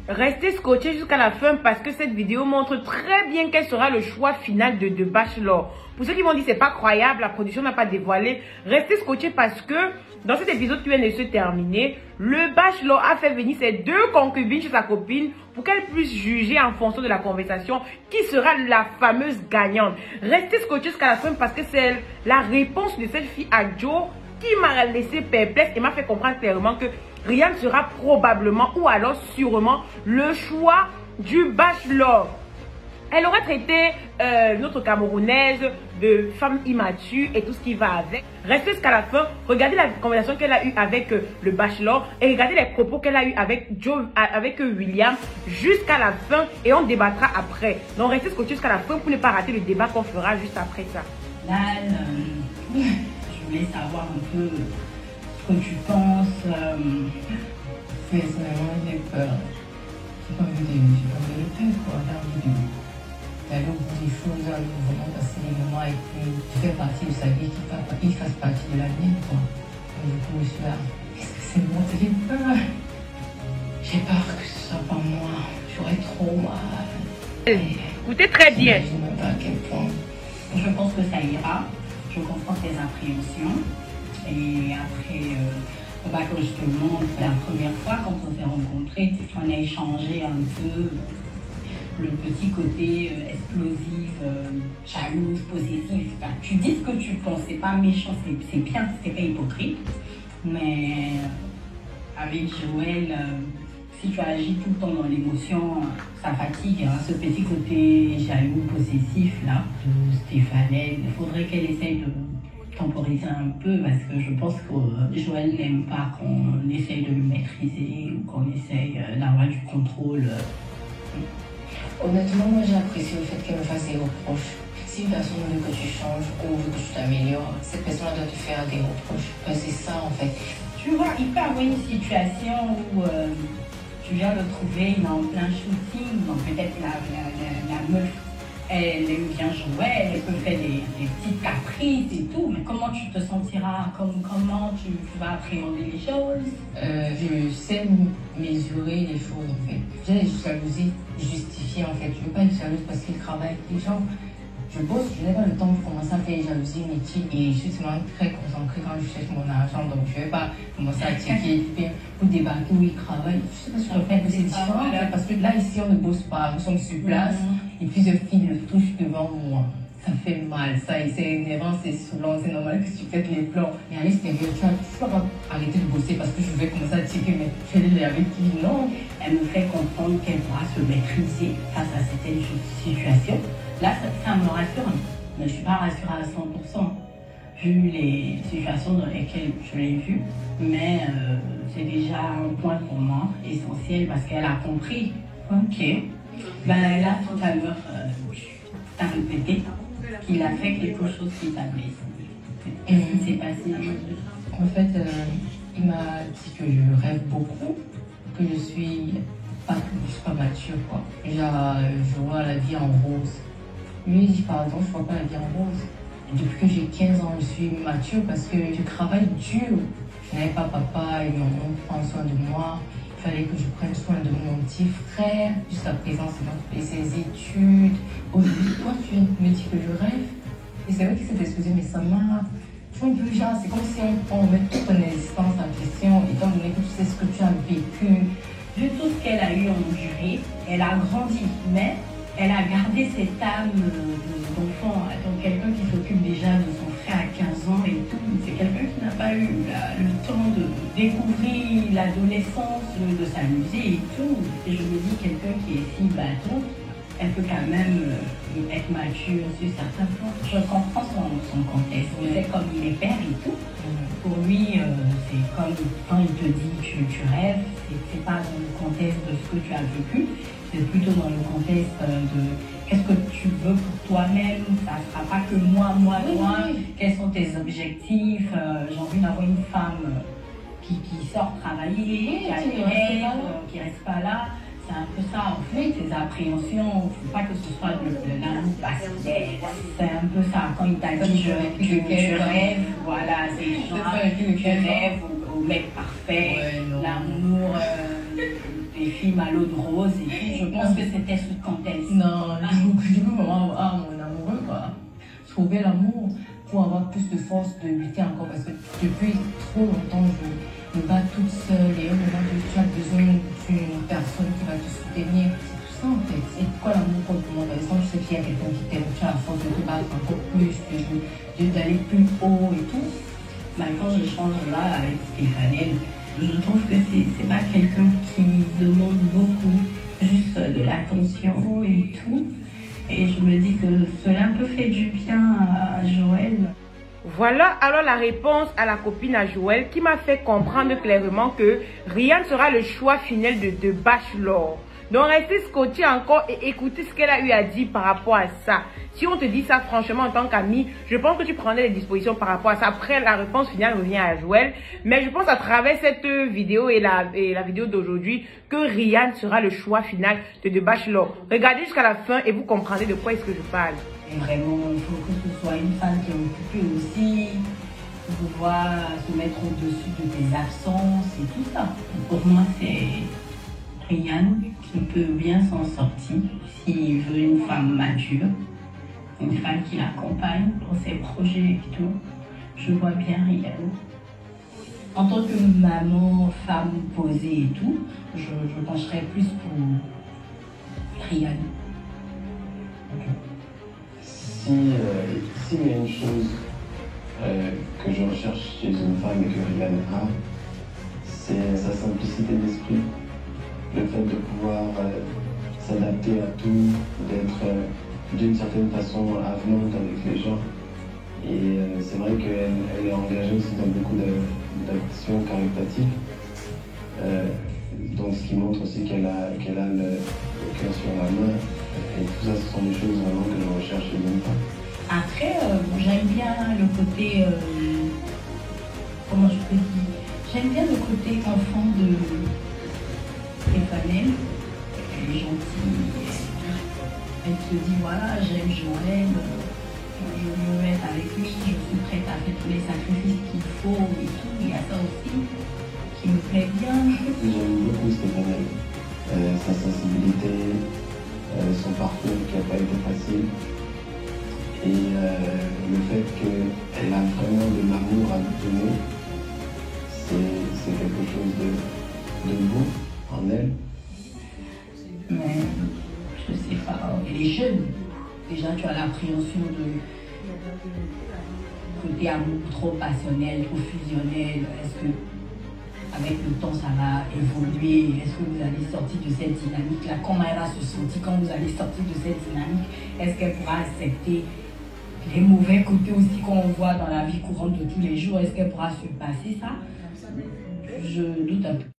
Restez scotchés jusqu'à la fin parce que cette vidéo montre très bien quel sera le choix final de Bachelor. Pour ceux qui m'ont dit c'est pas croyable, la production n'a pas dévoilé, restez scotchés parce que dans cet épisode qui vient de se terminer, le Bachelor a fait venir ses deux concubines chez sa copine pour qu'elle puisse juger en fonction de la conversation qui sera la fameuse gagnante. Restez scotchés jusqu'à la fin parce que c'est la réponse de cette fille à Joe qui m'a laissé perplexe et m'a fait comprendre clairement que Rian sera probablement ou alors sûrement le choix du Bachelor. Elle aurait traité notre Camerounaise de femme immature et tout ce qui va avec. Restez jusqu'à la fin, regardez la conversation qu'elle a eue avec le Bachelor et regardez les propos qu'elle a eus avec William jusqu'à la fin et on débattra après. Donc restez scotchés jusqu'à la fin pour ne pas rater le débat qu'on fera juste après ça. Là, je voulais savoir un peu ce que tu penses. Personnellement, j'ai peur. J'ai pas envie de le faire, quoi. J'ai envie d'aller au bout des choses, vraiment passer les moments et puis faire partie de sa vie, qu'il fasse partie de la mienne, quoi. Et du coup, je suis là, qu'est-ce que c'est moi? J'ai peur. J'ai peur que ce soit pas moi. J'aurais trop mal. Écoutez très bien. Je ne sais même pas à quel point. Je pense que ça ira. Je comprends tes appréhensions. Et après, que je te montre la première fois quand on s'est rencontrés, on a échangé un peu le petit côté explosif, jalouse, possessif. Enfin, tu dis ce que tu penses, c'est pas méchant, c'est bien, c'est pas hypocrite. Mais avec Joël, si tu agis tout le temps dans l'émotion, ça fatigue. Hein, ce petit côté jaloux, possessif là, de Stéphanie, il faudrait qu'elle essaye de temporiser un peu parce que je pense que Joël n'aime pas qu'on essaye de le maîtriser ou qu'on essaye d'avoir du contrôle. Honnêtement, moi j'ai apprécié le fait qu'elle me fasse des reproches. Si une personne veut que tu changes ou veut que tu t'améliores, cette personne doit te faire des reproches. C'est ça en fait. Tu vois, il peut y avoir une situation où tu viens de trouver, il est en plein shooting, donc peut-être la meuf, elle aime bien jouer, elle peut faire des petites caprices et tout, mais comment tu te sentiras, comment tu vas appréhender les choses? Je sais mesurer les choses en fait. J'ai des jalousies justifiées en fait. Je ne veux pas être jalouse parce qu'il travaille avec les gens. Je bosse, je n'ai pas le temps de commencer à faire des jalousies inutiles et je suis seulement très concentrée quand je cherche mon argent, donc je ne vais pas commencer à checker pour débarquer où il travaille. Je sais pas si je peux faire que c'est différent parce que là ici on ne bosse pas, nous sommes sur place et plusieurs filles le touchent devant moi. Ça fait mal, ça, et c'est énervant, c'est saoulant, c'est normal que tu pètes les plombs. Mais à l'extérieur, tu ne vas pas arrêter de bosser parce que je vais commencer à checker, mais tu es avec qui? Non. Elle me fait comprendre qu'elle pourra se maîtriser face à certaines situations. Là, ça me rassure, mais je ne suis pas rassurée à 100%, vu les situations dans lesquelles je l'ai vue. Mais c'est déjà un point pour moi essentiel parce qu'elle a compris. Ok. Ben là, tout à l'heure, tu as répété qu'il a fait quelque chose qui t'a blessé. Qu'est-ce qui s'est passé? En fait, il m'a dit que je rêve beaucoup, que je suis pas mature, quoi. Genre, je vois la vie en rose. Lui, il dit par exemple, je vois pas la vie en rose. Depuis que j'ai 15 ans, je suis mature parce que je travaille dur. Je n'avais pas papa et maman prend soin de moi. Il fallait que je prenne soin de mon petit frère. Jusqu'à présent, c'est moi qui fais ses études. Aujourd'hui, toi, tu me dis que je rêve. Et c'est vrai qu'il s'est excusé, mais ça m'a... Tu vois, un peu genre, c'est comme si on met toute ton existence en question, étant donné que tu sais ce que tu as vécu. Vu tout ce qu'elle a eu enduré, elle a grandi, mais elle a gardé cette âme d'enfant. Donc quelqu'un qui s'occupe déjà de son frère à 15 ans et tout, c'est quelqu'un qui n'a pas eu le temps de découvrir l'adolescence, de s'amuser et tout. Et je me dis, quelqu'un qui est si bâton, elle peut quand même être mature sur certains plans. Je comprends son contexte. C'est comme il est père et tout. Pour lui, c'est comme quand il te dit tu rêves, c'est pas dans le contexte de ce que tu as vécu, c'est plutôt dans le contexte de qu'est-ce que tu veux pour toi-même, ça ne sera pas que moi, quels sont tes objectifs, j'ai envie d'avoir une femme qui sort travailler, qui a des rêves, qui reste pas là. C'est un peu ça, en fait, tes appréhensions, il ne faut pas que ce soit de l'amour passionné. C'est un peu ça, quand il t'a dit je rêve, voilà, c'est genre, tu rêves au mec parfait, l'amour, les films à l'eau de rose et tout. Je pense que c'était sous contexte. Non, du coup, maman, mon amoureux, quoi. Trouver l'amour pour avoir plus de force de lutter encore. Parce que depuis trop longtemps, je me bats toute seule. Et au moment où tu as besoin d'une personne qui va te soutenir, c'est tout ça en fait. C'est quoi l'amour pour moi? Par exemple, je sais qu'il y a quelqu'un qui t'aime, tu as la force de te battre encore plus, d'aller plus haut et tout. Bah, quand je change là avec Stéphanie, je trouve que c'est pas quelqu'un qui demande beaucoup, juste de l'attention et tout. Et je me dis que cela peut faire du bien à Joël. Voilà alors la réponse à la copine à Joël qui m'a fait comprendre clairement que Rian sera le choix final de Bachelor. Donc restez scotché encore et écoutez ce qu'elle a eu à dire par rapport à ça. Si on te dit ça franchement en tant qu'ami, je pense que tu prendrais des dispositions par rapport à ça. Après la réponse finale revient à Joël. Mais je pense à travers cette vidéo et la vidéo d'aujourd'hui que Rian sera le choix final de Bachelor. Regardez jusqu'à la fin et vous comprendrez de quoi est-ce que je parle. Et vraiment, il faut que ce soit une femme qui est occupée aussi, pour pouvoir se mettre au-dessus de tes absences et tout ça. Pour moi, c'est Rian qui peut bien s'en sortir s'il veut une femme mature, une femme qui l'accompagne dans ses projets et tout. Je vois bien Rian. En tant que maman, femme posée et tout, je pencherais plus pour Rian. S'il y a une chose que je recherche chez une femme et que Rian a, c'est sa simplicité d'esprit. Le fait de pouvoir s'adapter à tout, d'être d'une certaine façon avenante avec les gens. Et c'est vrai qu'elle est engagée aussi dans beaucoup d'actions caritatives. Donc ce qui montre aussi qu'elle a le cœur sur la main. Et tout ça, ce sont des choses vraiment que je recherche chez une femme. Après, j'aime bien le côté, comment je peux dire, j'aime bien le côté enfant de Stéphanie. Elle est gentille, elle se dit voilà, j'aime Joël, je veux être avec lui, je suis prête à faire tous les sacrifices qu'il faut et tout. Il y a ça aussi qui me plaît bien. J'aime beaucoup Stéphanie, sa sensibilité, son parcours qui n'a pas été facile. Et le fait qu'elle a vraiment de l'amour à nous donner, c'est quelque chose de beau en elle. Mais je sais pas, elle est jeune. Déjà, tu as l'appréhension de côté amour trop passionnel, trop fusionnel. Est-ce que avec le temps ça va évoluer? Est-ce que vous allez sortir de cette dynamique-là? Comment elle va se sentir quand vous allez sortir de cette dynamique? Est-ce qu'elle pourra accepter les mauvais côtés aussi qu'on voit dans la vie courante de tous les jours? Est-ce qu'elle pourra se passer ça? Je doute un peu.